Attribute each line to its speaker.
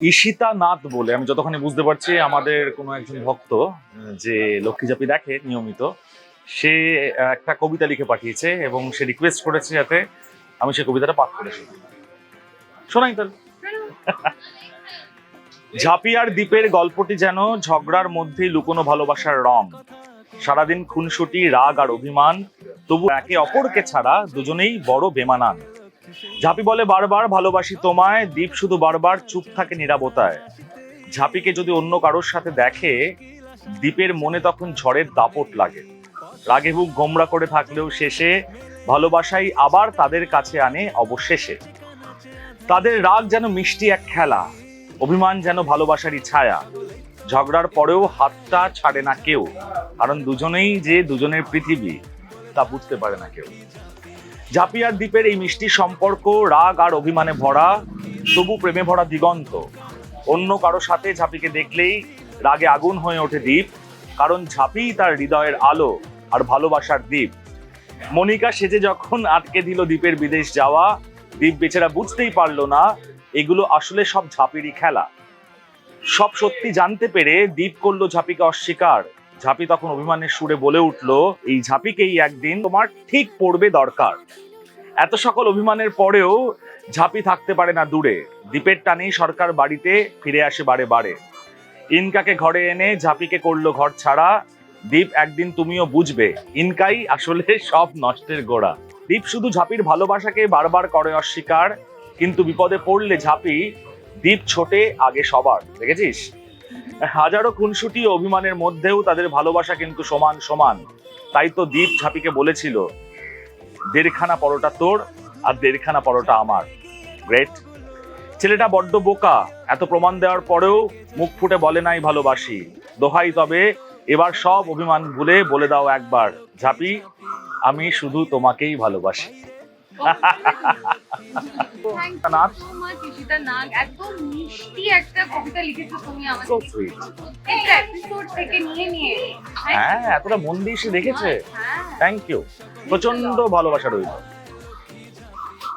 Speaker 1: ঈশিতা নাথ বলে, আমি যতখানি বুঝতে পারছি আমাদের কোনো একজন ভক্ত যে লক্ষ্মী ঝাঁপি দেখে নিয়মিত, সে একটা কবিতা লিখে পাঠিয়েছে এবং সে রিকোয়েস্ট করেছে যাতে আমি সেই কবিতাটা পাঠ করে শোনাই তাহলে। ঝাঁপি আর দ্বীপের গল্পটি যেন ঝগড়ার মধ্যেই লুকোনো ভালোবাসার রং। সারাদিন খুনসুটি, রাগ আর অভিমান, তবু একে অপরকে ছাড়া দুজনেই বড় বেমানান। ঝাঁপি বলে বারবার ভালোবাসি তোমায়, দ্বীপ শুধু বারবার চুপ থাকে নীরবতায়। ঝাঁপিকে যদি অন্য কারোর সাথে দেখে, দ্বীপের মনে তখন ঝড়ের দাপট লাগে। রাগে বুক গোমরা করে থাকলেও শেষে ভালোবাসাই আবার তাদের কাছে আনে অবশেষে। তাদের রাগ যেন মিষ্টি এক খেলা, অভিমান যেন ভালোবাসারই ছায়া। ঝগড়ার পরেও হাতটা ছাড়ে না কেউ, কারণ দুজনেই যে দুজনের পৃথিবী তা বুঝতে পারে না কেউ। ঝাঁপি আর দ্বীপের এই মিষ্টি সম্পর্ক রাগ আর অভিমানে ভরা, তবু প্রেমে ভরা দিগন্ত। অন্য কারো সাথে ঝাঁপিকে দেখলেই রাগে আগুন হয়ে ওঠে দ্বীপ, কারণ ঝাঁপি তার হৃদয়ের আলো আর ভালোবাসার দ্বীপ। মনিকা সেজে যখন আটকে দিল দ্বীপের বিদেশ যাওয়া, দ্বীপ বেচারা বুঝতেই পারলো না এগুলো আসলে সব ঝাঁপিরই খেলা। সব সত্যি জানতে পেরে দ্বীপ করলো ঝাঁপিকে অস্বীকার। ঝাঁপি তখন অভিমানের সুরে বলে উঠলো, এই ঝাঁপিকেই একদিন তোমার ঠিক পড়বে দরকার। এত সকল অভিমানের পরেও ঝাঁপি থাকতে পারে না দূরে, দ্বীপের টানেই সরকার বাড়িতে ফিরে আসে বারে বারে। ইনকাকে ঘরে এনে ঝাঁপিকে করলো ঘর ছাড়া, দ্বীপ একদিন তুমিও বুঝবে ইনকাই আসলে সব নষ্টের গোড়া। দ্বীপ শুধু ঝাঁপির ভালোবাসাকে বারবার করে অস্বীকার, কিন্তু বিপদে পড়লে ঝাঁপি দ্বীপ ছোটে আগে সবার। দেখেছিস, হাজারো খুনসুটি ও অভিমানের মধ্যেও তাদের ভালোবাসা কিন্তু সমান সমান। তাই তো দ্বীপ ঝাঁপিকে বলেছিল, দেড়খানা পরোটা তোর আর দেড়খানা পরোটা আমার। গ্রেট। ছেলেটা বড্ড বোকা, এত প্রমাণ দেওয়ার পরেও মুখ ফুটে বলে নাই ভালোবাসি। দোহাই তবে এবার সব অভিমান ভুলে বলে দাও একবার, ঝাঁপি আমি শুধু তোমাকেই ভালোবাসি।
Speaker 2: নাথ, ঈশিতা নাগ, এত মিষ্টি একটা কবিতা লিখেছো তুমি আমাকে।
Speaker 1: So sweet.
Speaker 2: একটা এপিসোড থেকে নিয়ে
Speaker 1: হ্যাঁ, এতটা মন দিয়ে সে দেখেছে।
Speaker 2: হ্যাঁ।
Speaker 1: থ্যাংক ইউ, প্রচন্ড ভালোবাসা রইল।